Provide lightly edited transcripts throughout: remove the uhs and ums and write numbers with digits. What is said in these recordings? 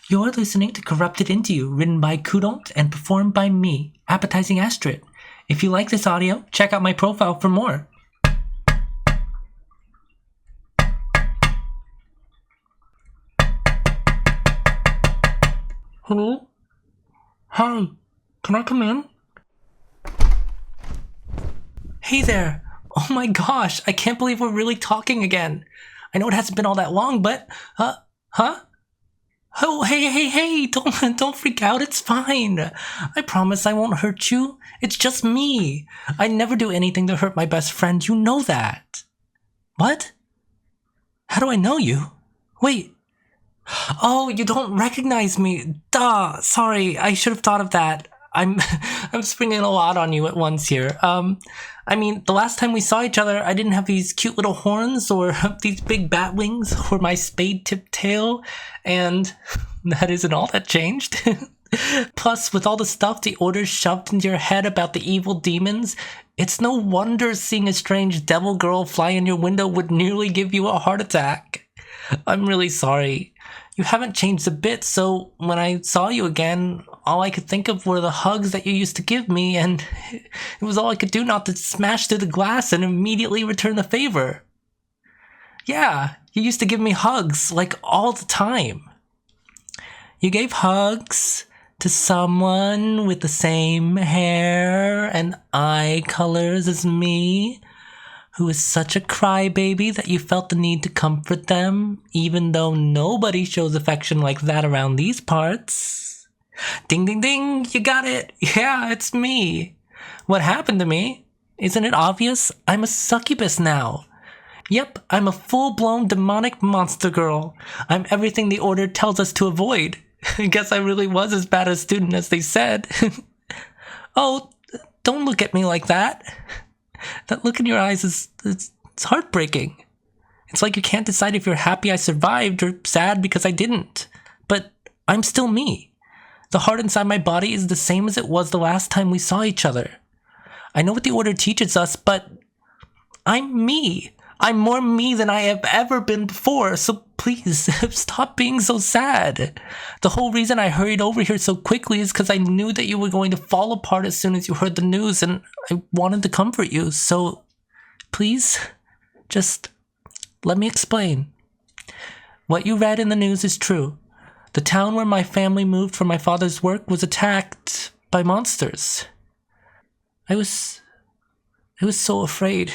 You're listening to Corrupted Into You, written by Kudont and performed by me, Appetizing Astrid. If you like this audio, check out my profile for more. Hello? Hi, can I come in? Hey there! Oh my gosh, I can't believe we're really talking again. I know it hasn't been all that long, but, huh? Oh, hey, don't freak out, it's fine. I promise I won't hurt you. It's just me. I never do anything to hurt my best friend, you know that. What? How do I know you? Wait. Oh, you don't recognize me. Duh, sorry, I should have thought of that. I'm springing a lot on you at once here. I mean, the last time we saw each other, I didn't have these cute little horns or these big bat wings or my spade-tipped tail, and that isn't all that changed. Plus, with all the stuff the Order shoved into your head about the evil demons, it's no wonder seeing a strange devil girl fly in your window would nearly give you a heart attack. I'm really sorry. You haven't changed a bit, so when I saw you again, all I could think of were the hugs that you used to give me, and it was all I could do not to smash through the glass and immediately return the favor. Yeah, you used to give me hugs, like, all the time. You gave hugs to someone with the same hair and eye colors as me, who is such a crybaby that you felt the need to comfort them, even though nobody shows affection like that around these parts. Ding ding ding, you got it. Yeah, it's me. What happened to me? Isn't it obvious? I'm a succubus now. Yep, I'm a full-blown demonic monster girl. I'm everything the Order tells us to avoid. I guess I really was as bad a student as they said. Oh, don't look at me like that. That look in your eyes it's heartbreaking. It's like you can't decide if you're happy I survived or sad because I didn't. But I'm still me. The heart inside my body is the same as it was the last time we saw each other. I know what the Order teaches us, but I'm me. I'm more me than I have ever been before, so please, stop being so sad. The whole reason I hurried over here so quickly is because I knew that you were going to fall apart as soon as you heard the news, and I wanted to comfort you, so please, just let me explain. What you read in the news is true. The town where my family moved for my father's work was attacked by monsters. I was so afraid.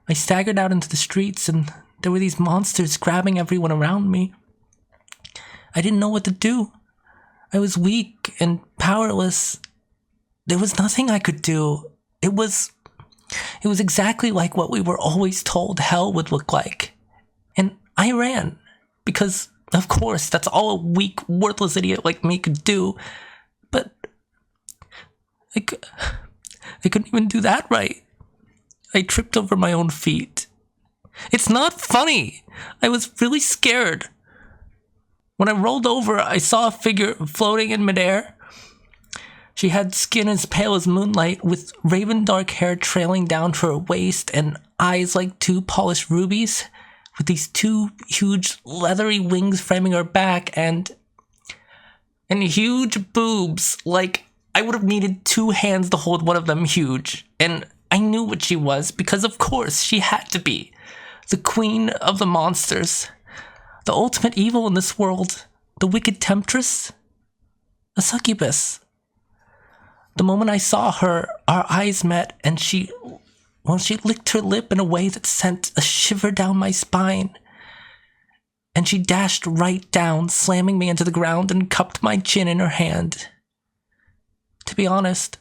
I staggered out into the streets, and there were these monsters grabbing everyone around me. I didn't know what to do. I was weak and powerless. There was nothing I could do. It was exactly like what we were always told hell would look like. And I ran, because, of course, that's all a weak, worthless idiot like me could do. But I couldn't even do that right. I tripped over my own feet. It's not funny. I was really scared. When I rolled over, I saw a figure floating in midair. She had skin as pale as moonlight, with raven dark hair trailing down to her waist and eyes like two polished rubies, with these two huge leathery wings framing her back and huge boobs. Like, I would have needed 2 hands to hold one of them huge. And I knew what she was, because of course she had to be. The queen of the monsters. The ultimate evil in this world. The wicked temptress. A succubus. The moment I saw her, our eyes met, and she licked her lip in a way that sent a shiver down my spine. And she dashed right down, slamming me into the ground, and cupped my chin in her hand. To be honest,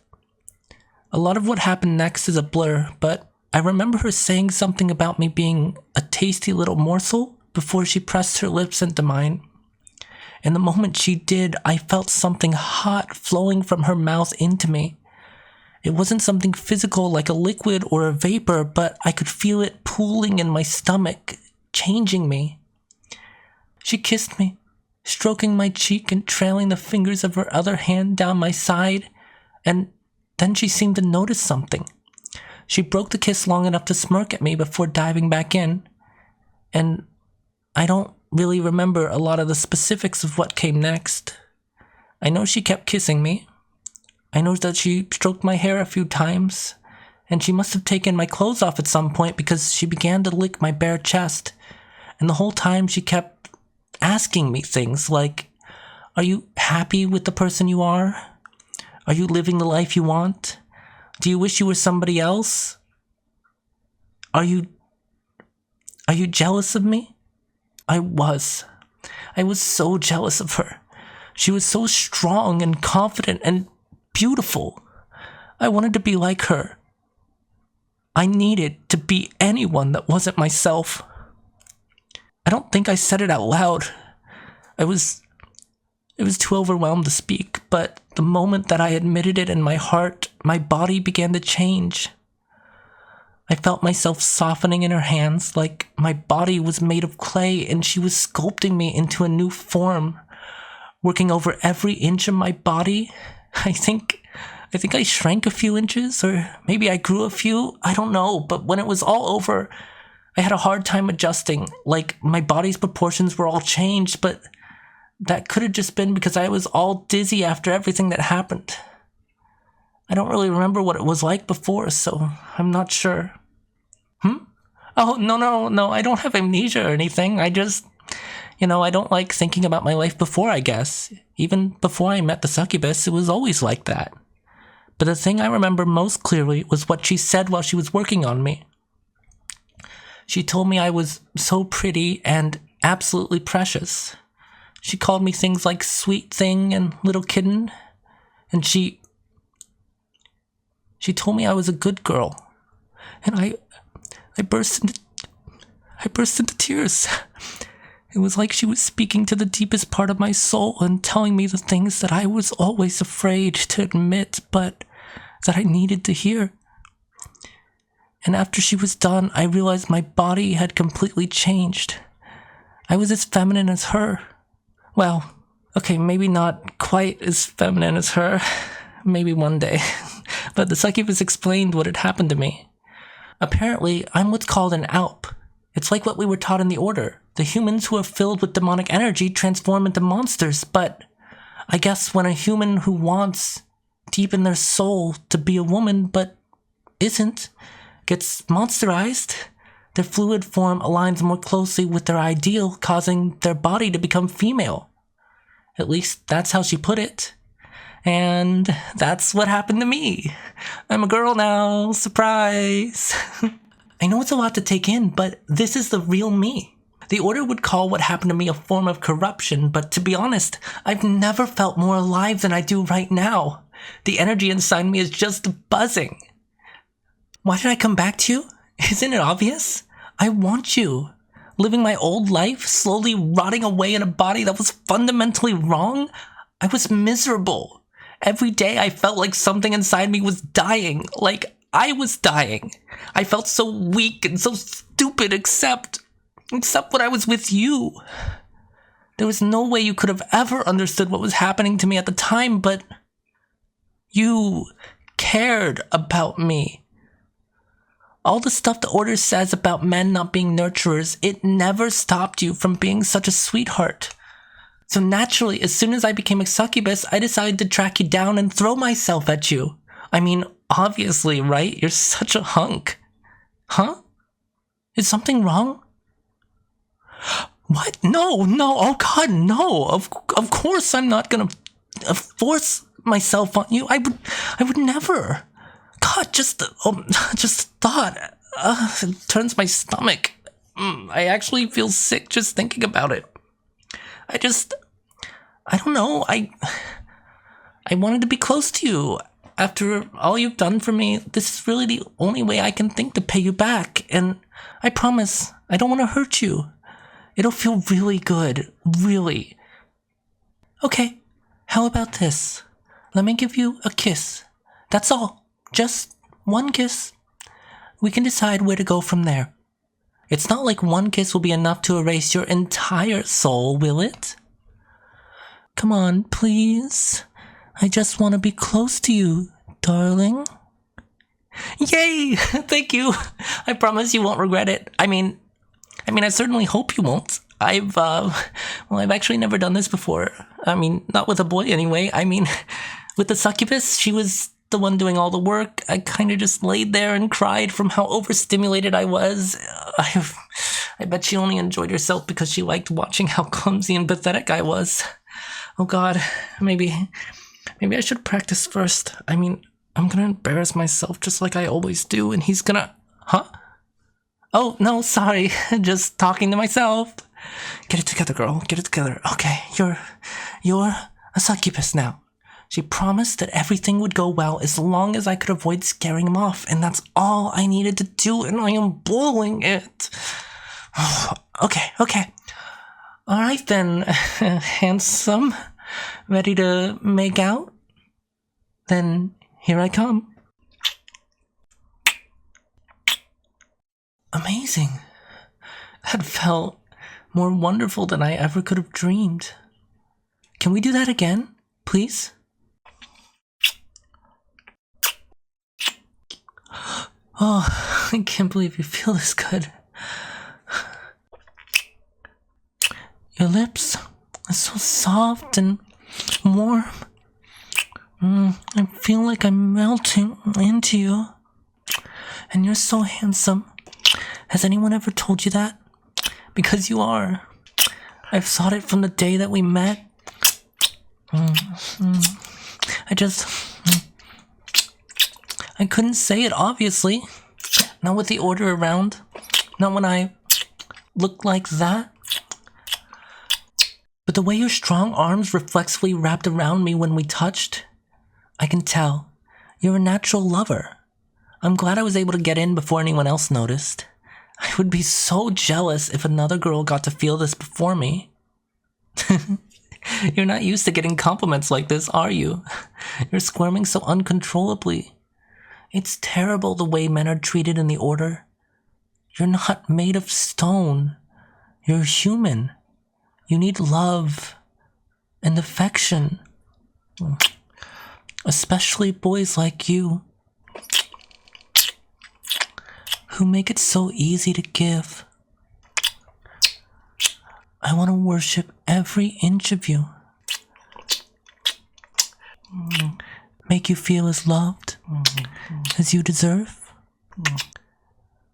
a lot of what happened next is a blur, but I remember her saying something about me being a tasty little morsel before she pressed her lips into mine. And the moment she did, I felt something hot flowing from her mouth into me. It wasn't something physical like a liquid or a vapor, but I could feel it pooling in my stomach, changing me. She kissed me, stroking my cheek and trailing the fingers of her other hand down my side, and then she seemed to notice something. She broke the kiss long enough to smirk at me before diving back in. And I don't really remember a lot of the specifics of what came next. I know she kept kissing me. I know that she stroked my hair a few times, and she must have taken my clothes off at some point because she began to lick my bare chest, and the whole time she kept asking me things like, are you happy with the person you are? Are you living the life you want? Do you wish you were somebody else? Are you jealous of me? I was so jealous of her. She was so strong and confident and beautiful. I wanted to be like her. I needed to be anyone that wasn't myself. I don't think I said it out loud. It was too overwhelmed to speak, but the moment that I admitted it in my heart, my body began to change. I felt myself softening in her hands like my body was made of clay and she was sculpting me into a new form, working over every inch of my body. I think I shrank a few inches, or maybe I grew a few, I don't know, but when it was all over, I had a hard time adjusting, like my body's proportions were all changed, but that could have just been because I was all dizzy after everything that happened. I don't really remember what it was like before, so I'm not sure. Oh, no, I don't have amnesia or anything. I just, I don't like thinking about my life before, I guess. Even before I met the succubus, it was always like that. But the thing I remember most clearly was what she said while she was working on me. She told me I was so pretty and absolutely precious. She called me things like sweet thing and little kitten, and she told me I was a good girl, and I burst into tears. It was like she was speaking to the deepest part of my soul and telling me the things that I was always afraid to admit, but that I needed to hear. And after she was done, I realized my body had completely changed. I was as feminine as her. Well, okay, maybe not quite as feminine as her. Maybe one day. But the succubus explained what had happened to me. Apparently, I'm what's called an alp. It's like what we were taught in the Order. The humans who are filled with demonic energy transform into monsters, but I guess when a human who wants deep in their soul to be a woman but isn't gets monsterized, their fluid form aligns more closely with their ideal, causing their body to become female. At least that's how she put it. And that's what happened to me. I'm a girl now. Surprise. I know it's a lot to take in, but this is the real me. The Order would call what happened to me a form of corruption, but to be honest, I've never felt more alive than I do right now. The energy inside me is just buzzing. Why did I come back to you? Isn't it obvious? I want you. Living my old life, slowly rotting away in a body that was fundamentally wrong? I was miserable. Every day I felt like something inside me was dying, like I was dying. I felt so weak and so stupid except when I was with you. There was no way you could have ever understood what was happening to me at the time, but you cared about me. All the stuff the Order says about men not being nurturers, it never stopped you from being such a sweetheart. So naturally, as soon as I became a succubus, I decided to track you down and throw myself at you. I mean, obviously, right? You're such a hunk. Huh? Is something wrong? What? No, oh God, no. Of course I'm not gonna force myself on you. I would never. God, just thought. It turns my stomach. I actually feel sick just thinking about it. I don't know. I wanted to be close to you. After all you've done for me, this is really the only way I can think to pay you back. And I promise, I don't want to hurt you. It'll feel really good. Really. Okay, how about this? Let me give you a kiss. That's all. Just one kiss. We can decide where to go from there. It's not like one kiss will be enough to erase your entire soul, will it? Come on, please. I just want to be close to you, darling. Yay! Thank you. I promise you won't regret it. I mean, I certainly hope you won't. I've actually never done this before. I mean, not with a boy anyway. I mean, with the succubus, she was the one doing all the work. I kind of just laid there and cried from how overstimulated I was. I bet she only enjoyed herself because she liked watching how clumsy and pathetic I was. Oh god, maybe I should practice first. I mean, I'm gonna embarrass myself just like I always do, and he's gonna... Huh? Oh, no, sorry. Just talking to myself. Get it together, girl. Get it together. Okay, you're a succubus now. She promised that everything would go well as long as I could avoid scaring him off, and that's all I needed to do, and I am blowing it. Okay. Alright then, handsome. Ready to make out? Then here I come. Amazing. That felt more wonderful than I ever could have dreamed. Can we do that again, please? Oh, I can't believe you feel this good. Your lips are so soft and warm. I feel like I'm melting into you. And you're so handsome. Has anyone ever told you that? Because you are. I've thought it from the day that we met. I couldn't say it, obviously. Not with the order around. Not when I look like that. But the way your strong arms reflexively wrapped around me when we touched, I can tell. You're a natural lover. I'm glad I was able to get in before anyone else noticed. I would be so jealous if another girl got to feel this before me. You're not used to getting compliments like this, are you? You're squirming so uncontrollably. It's terrible the way men are treated in the order. You're not made of stone. You're human. You need love and affection. Especially boys like you, who make it so easy to give. I want to worship every inch of you. Make you feel as loved as you deserve.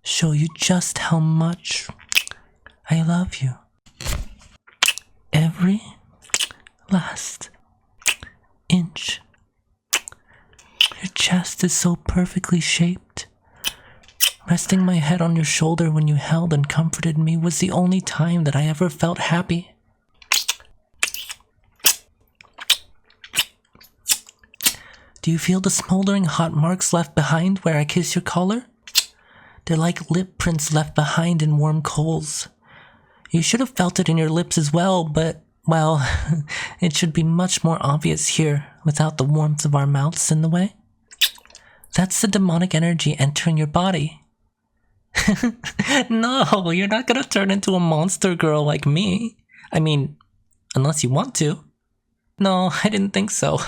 Show you just how much I love you. Every last inch. Your chest is so perfectly shaped. Resting my head on your shoulder when you held and comforted me was the only time that I ever felt happy. Do you feel the smoldering hot marks left behind where I kiss your collar? They're like lip prints left behind in warm coals. You should have felt it in your lips as well, but, well, it should be much more obvious here without the warmth of our mouths in the way. That's the demonic energy entering your body. No, you're not gonna turn into a monster girl like me. I mean, unless you want to. No, I didn't think so.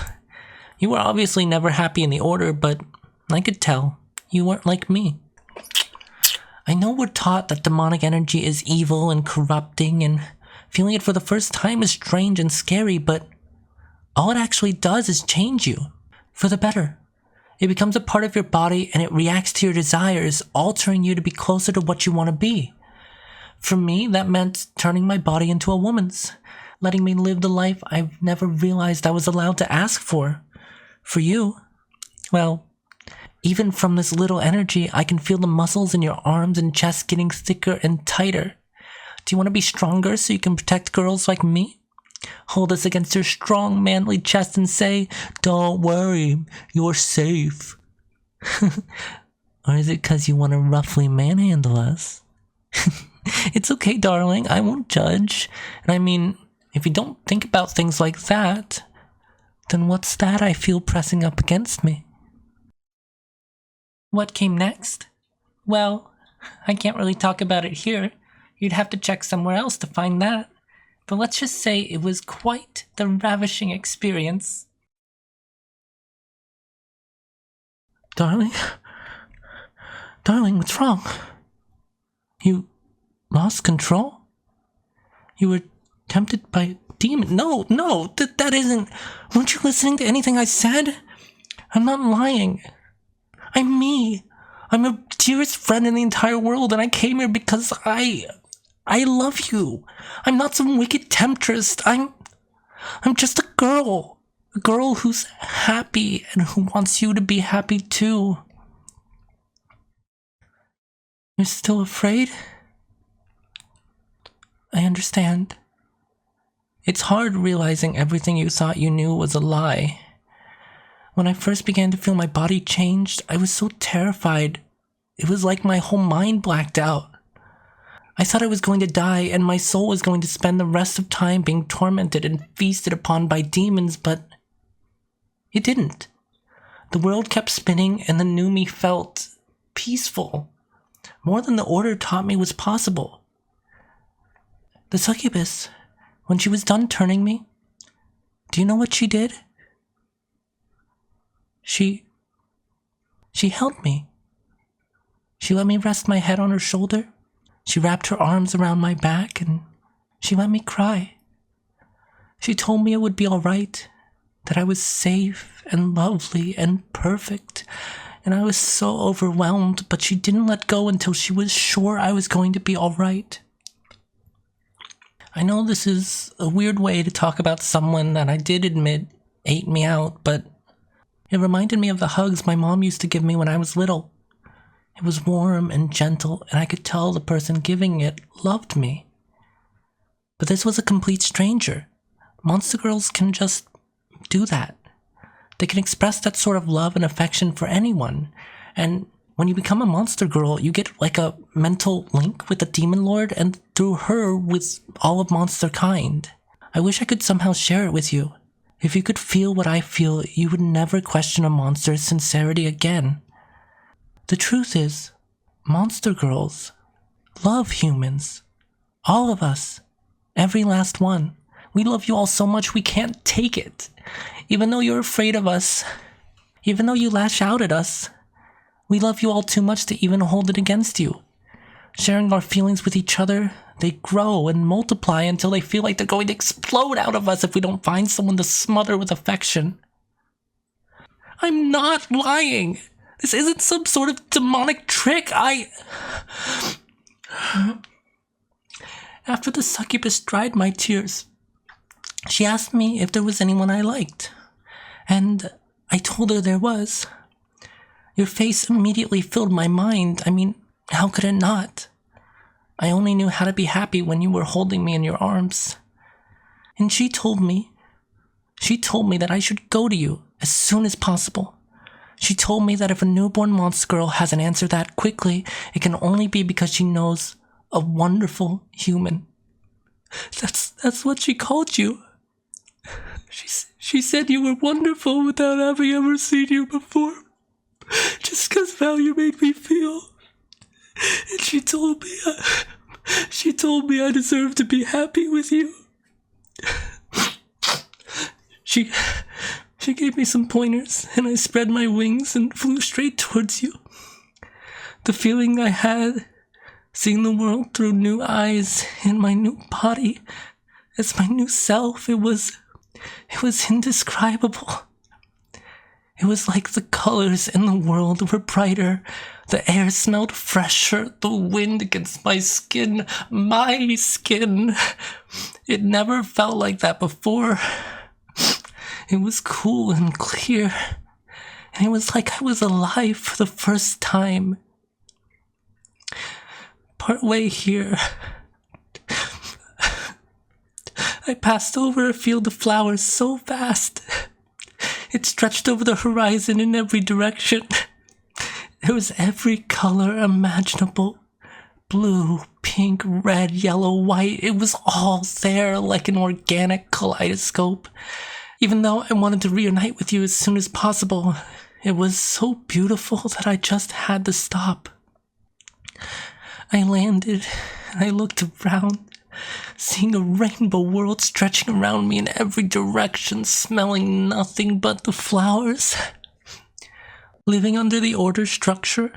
You were obviously never happy in the order, but I could tell. You weren't like me. I know we're taught that demonic energy is evil and corrupting, and feeling it for the first time is strange and scary, but all it actually does is change you. For the better. It becomes a part of your body and it reacts to your desires, altering you to be closer to what you want to be. For me, that meant turning my body into a woman's, letting me live the life I've never realized I was allowed to ask for. For you, well, even from this little energy, I can feel the muscles in your arms and chest getting thicker and tighter. Do you want to be stronger so you can protect girls like me? Hold us against your strong, manly chest and say, "Don't worry, you're safe." Or is it because you want to roughly manhandle us? It's okay, darling. I won't judge. And I mean, if you don't think about things like that, then what's that I feel pressing up against me? What came next? Well, I can't really talk about it here. You'd have to check somewhere else to find that. But let's just say it was quite the ravishing experience. Darling? Darling, what's wrong? You lost control? You were tempted by a demon. No, that isn't... Weren't you listening to anything I said? I'm not lying. I'm me. I'm your dearest friend in the entire world, and I came here because I love you. I'm not some wicked temptress. I'm just a girl. A girl who's happy and who wants you to be happy too. You're still afraid? I understand. It's hard realizing everything you thought you knew was a lie. When I first began to feel my body changed, I was so terrified. It was like my whole mind blacked out. I thought I was going to die and my soul was going to spend the rest of time being tormented and feasted upon by demons, but it didn't. The world kept spinning and the new me felt peaceful. More than the order taught me was possible. The succubus, when she was done turning me, do you know what she did? She held me. She let me rest my head on her shoulder. She wrapped her arms around my back and she let me cry. She told me it would be all right, that I was safe and lovely and perfect, and I was so overwhelmed, but she didn't let go until she was sure I was going to be all right. I know this is a weird way to talk about someone that I did admit ate me out, but it reminded me of the hugs my mom used to give me when I was little. It was warm and gentle, and I could tell the person giving it loved me. But this was a complete stranger. Monster girls can just do that. They can express that sort of love and affection for anyone, and when you become a monster girl, you get like a mental link with the demon lord, and through her with all of monster kind. I wish I could somehow share it with you. If you could feel what I feel, you would never question a monster's sincerity again. The truth is, monster girls love humans. All of us. Every last one. We love you all so much we can't take it. Even though you're afraid of us, even though you lash out at us, we love you all too much to even hold it against you. Sharing our feelings with each other, they grow and multiply until they feel like they're going to explode out of us if we don't find someone to smother with affection. I'm not lying. This isn't some sort of demonic trick. After the succubus dried my tears, she asked me if there was anyone I liked, and I told her there was. Your face immediately filled my mind. I mean, how could it not? I only knew how to be happy when you were holding me in your arms. And she told me that I should go to you as soon as possible. She told me that if a newborn monster girl hasn't answered that quickly, it can only be because she knows a wonderful human. That's what she called you. She said you were wonderful without having ever seen you before. Just because of how you made me feel. And she told me I deserve to be happy with you. She gave me some pointers, and I spread my wings and flew straight towards you. The feeling I had, seeing the world through new eyes in my new body, as my new self, it was indescribable. It was like the colors in the world were brighter, the air smelled fresher, the wind against my skin. It never felt like that before. It was cool and clear, and it was like I was alive for the first time. Partway here, I passed over a field of flowers so fast. It stretched over the horizon in every direction. There was every color imaginable. Blue, pink, red, yellow, white. It was all there like an organic kaleidoscope. Even though I wanted to reunite with you as soon as possible, it was so beautiful that I just had to stop. I landed and I looked around, seeing a rainbow world stretching around me in every direction, smelling nothing but the flowers. Living under the order structure,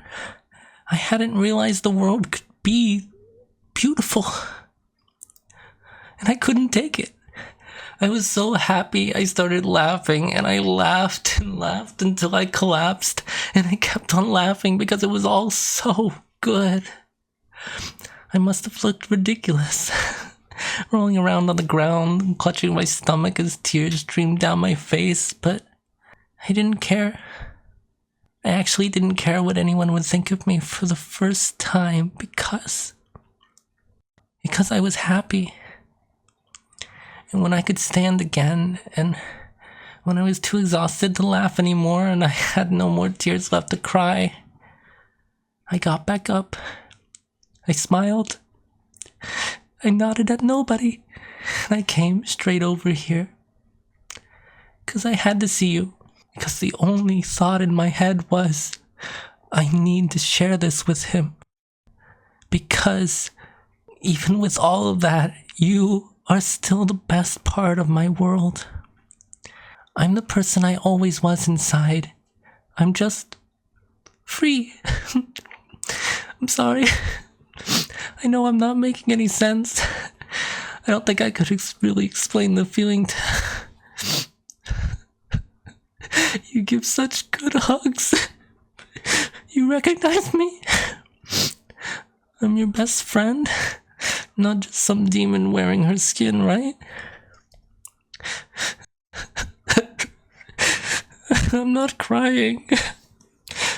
I hadn't realized the world could be beautiful. and I couldn't take it. I was so happy I started laughing, and I laughed and laughed until I collapsed, and I kept on laughing because it was all so good. I must have looked ridiculous, rolling around on the ground and clutching my stomach as tears streamed down my face, but I didn't care. I actually didn't care what anyone would think of me for the first time because I was happy. And when I could stand again, and when I was too exhausted to laugh anymore and I had no more tears left to cry, I got back up. I smiled. I nodded at nobody. And I came straight over here. Because I had to see you. Because the only thought in my head was, I need to share this with him. Because even with all of that, you are still the best part of my world. I'm the person I always was inside. I'm just free. I'm sorry. I know I'm not making any sense. I don't think I could really explain the feeling to... You give such good hugs. You recognize me? I'm your best friend. Not just some demon wearing her skin, right? I'm not crying.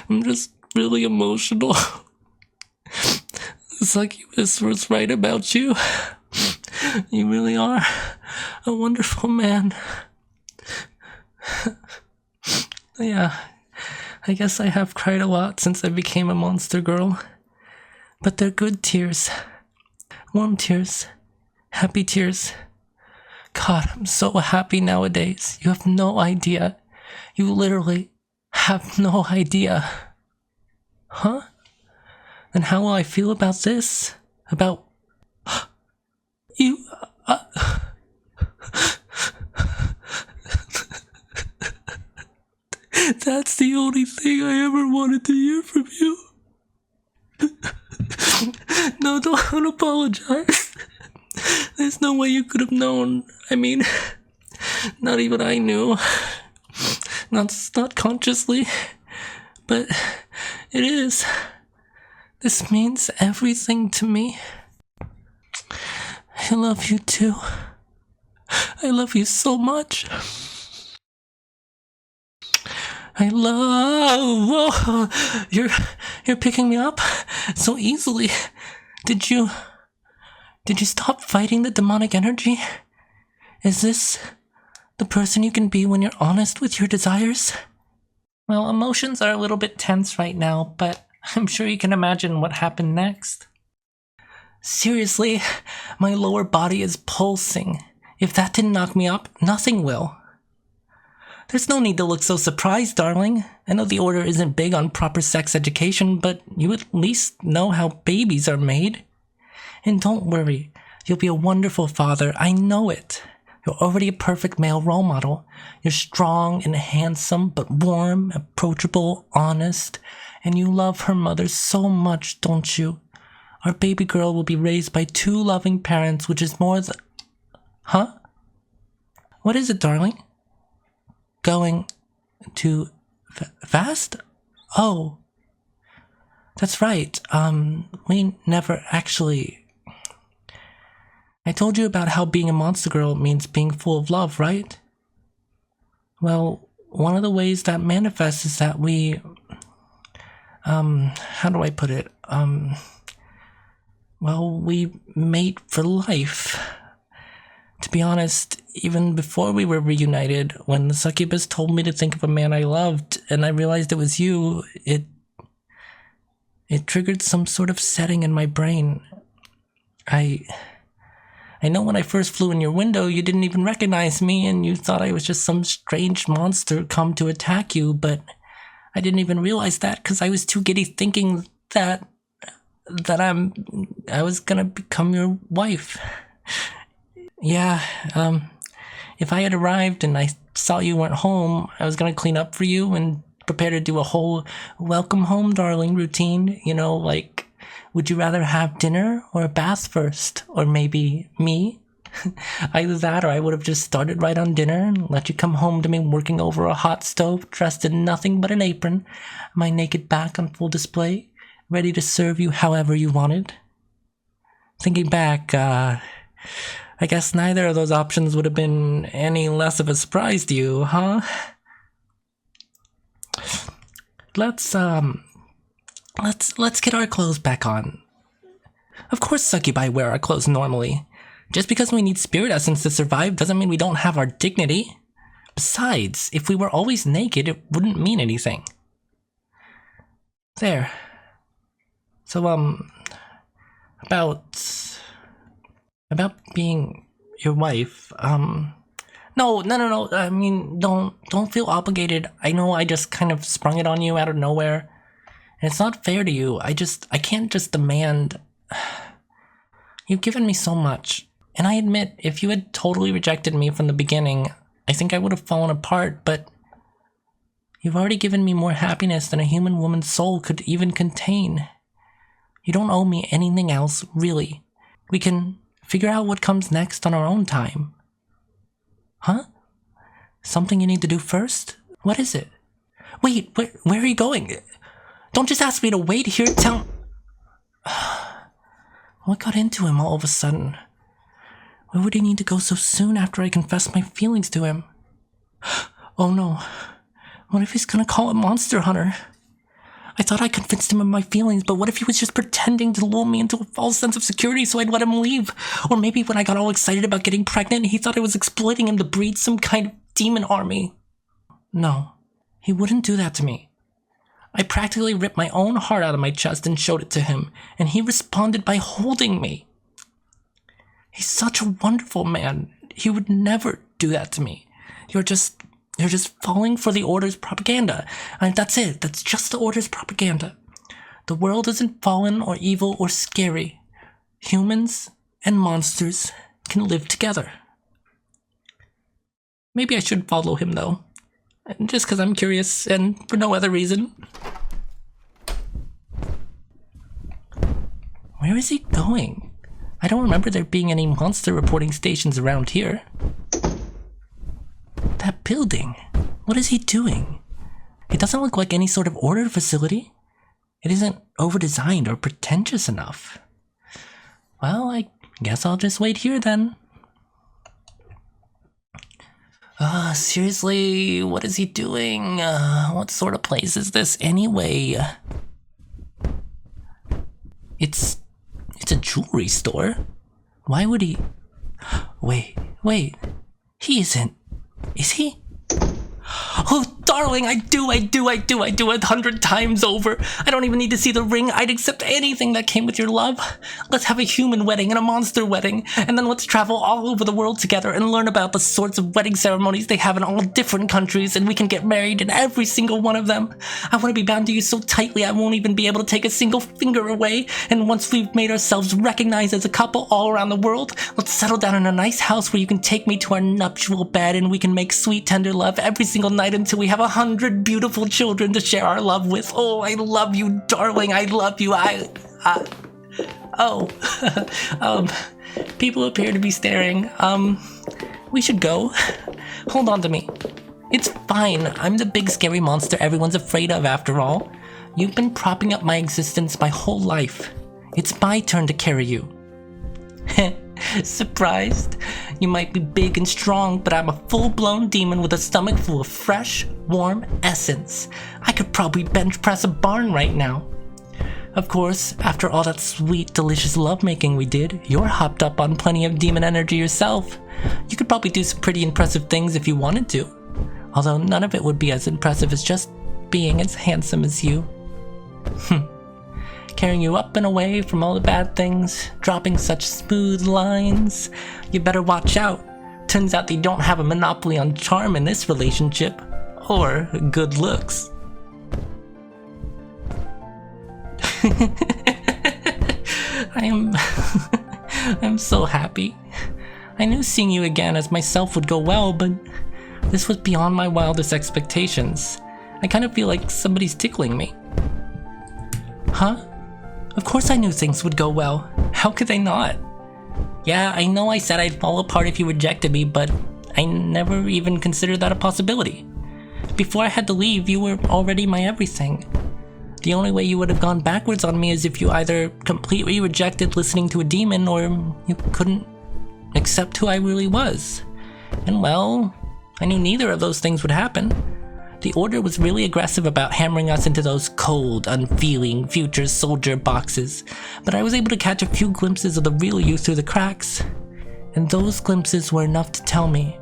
I'm just really emotional. Succubus was right about you. You really are a wonderful man. Yeah, I guess I have cried a lot since I became a monster girl. But they're good tears. Warm tears. Happy tears. God, I'm so happy nowadays. You have no idea. You literally have no idea. Huh? And how will I feel about this? About... you... That's the only thing I ever wanted to hear from you. No, don't apologize. There's no way you could have known. I mean, not even I knew. Not consciously. But it is. This means everything to me. I love you too. I love you so much. I love... Whoa, you're picking me up so easily. Did you stop fighting the demonic energy? Is this the person you can be when you're honest with your desires? Well, emotions are a little bit tense right now, but I'm sure you can imagine what happened next. Seriously, my lower body is pulsing. If that didn't knock me up, nothing will. There's no need to look so surprised, darling. I know the order isn't big on proper sex education, but you at least know how babies are made. And don't worry, you'll be a wonderful father, I know it. You're already a perfect male role model. You're strong and handsome, but warm, approachable, honest, and you love her mother so much, don't you? Our baby girl will be raised by 2 loving parents, which is more than... Huh? What is it, darling? Going too fast? Oh. That's right. We never actually... I told you about how being a monster girl means being full of love, right? Well, one of the ways that manifests is that we... how do I put it? Well, we mate for life. To be honest, even before we were reunited, when the succubus told me to think of a man I loved, and I realized it was you, it triggered some sort of setting in my brain. I know when I first flew in your window, you didn't even recognize me, and you thought I was just some strange monster come to attack you, but I didn't even realize that because I was too giddy thinking that I was gonna become your wife. Yeah, if I had arrived and I saw you weren't home, I was gonna clean up for you and prepare to do a whole welcome home, darling routine. You know, like, would you rather have dinner or a bath first? Or maybe me? Either that or I would have just started right on dinner and let you come home to me working over a hot stove, dressed in nothing but an apron, my naked back on full display, ready to serve you however you wanted. Thinking back, I guess neither of those options would have been any less of a surprise to you, huh? Let's get our clothes back on. Of course succubi wear our clothes normally. Just because we need spirit essence to survive doesn't mean we don't have our dignity. Besides, if we were always naked, it wouldn't mean anything. There. So, about being your wife, No, I mean, don't feel obligated. I know I just kind of sprung it on you out of nowhere. And it's not fair to you. I can't just demand. You've given me so much. And I admit, if you had totally rejected me from the beginning, I think I would have fallen apart, but you've already given me more happiness than a human woman's soul could even contain. You don't owe me anything else, really. We can figure out what comes next on our own time. Huh? Something you need to do first? What is it? Wait, where are you going? Don't just ask me to wait here, tell... What got into him all of a sudden? Why would he need to go so soon after I confessed my feelings to him? Oh no. What if he's gonna call it Monster Hunter? I thought I convinced him of my feelings, but what if he was just pretending to lull me into a false sense of security so I'd let him leave? Or maybe when I got all excited about getting pregnant, he thought I was exploiting him to breed some kind of demon army. No, he wouldn't do that to me. I practically ripped my own heart out of my chest and showed it to him, and he responded by holding me. He's such a wonderful man. He would never do that to me. You're just falling for the Order's propaganda. And that's it. That's just the Order's propaganda. The world isn't fallen or evil or scary. Humans and monsters can live together. Maybe I should follow him, though. Just because I'm curious and for no other reason. Where is he going? I don't remember there being any monster reporting stations around here. That building. What is he doing? It doesn't look like any sort of Order facility. It isn't over-designed or pretentious enough. Well, I guess I'll just wait here then. Seriously, what is he doing? What sort of place is this anyway? It's a jewelry store. Why would he... Wait. He isn't... Is he? Oh, darling, I do 100 times over. I don't even need to see the ring. I'd accept anything that came with your love. Let's have a human wedding and a monster wedding, and then let's travel all over the world together and learn about the sorts of wedding ceremonies they have in all different countries, and we can get married in every single one of them. I want to be bound to you so tightly I won't even be able to take a single finger away, and once we've made ourselves recognized as a couple all around the world, let's settle down in a nice house where you can take me to our nuptial bed and we can make sweet tender love every single night until we have 100 beautiful children to share our love with. Oh, I love you, darling. I love you. People appear to be staring. We should go. Hold on to me. It's fine. I'm the big scary monster everyone's afraid of after all. You've been propping up my existence my whole life. It's my turn to carry you. Surprised? You might be big and strong, but I'm a full-blown demon with a stomach full of fresh, warm essence. I could probably bench press a barn right now. Of course, after all that sweet, delicious lovemaking we did, you're hopped up on plenty of demon energy yourself. You could probably do some pretty impressive things if you wanted to. Although none of it would be as impressive as just being as handsome as you. Carrying you up and away from all the bad things, dropping such smooth lines. You better watch out. Turns out they don't have a monopoly on charm in this relationship. Or good looks. I'm so happy. I knew seeing you again as myself would go well, but this was beyond my wildest expectations. I kind of feel like somebody's tickling me. Huh? Of course I knew things would go well. How could they not? Yeah, I know I said I'd fall apart if you rejected me, but I never even considered that a possibility. Before I had to leave, you were already my everything. The only way you would have gone backwards on me is if you either completely rejected listening to a demon or you couldn't accept who I really was. And well, I knew neither of those things would happen. The Order was really aggressive about hammering us into those cold, unfeeling future soldier boxes, but I was able to catch a few glimpses of the real you through the cracks. And those glimpses were enough to tell me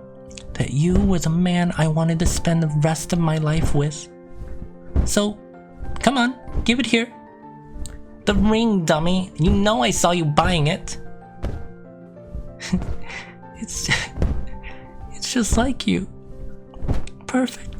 that you were the man I wanted to spend the rest of my life with. So, come on, give it here. The ring, dummy. You know I saw you buying it. It's just like you. Perfect.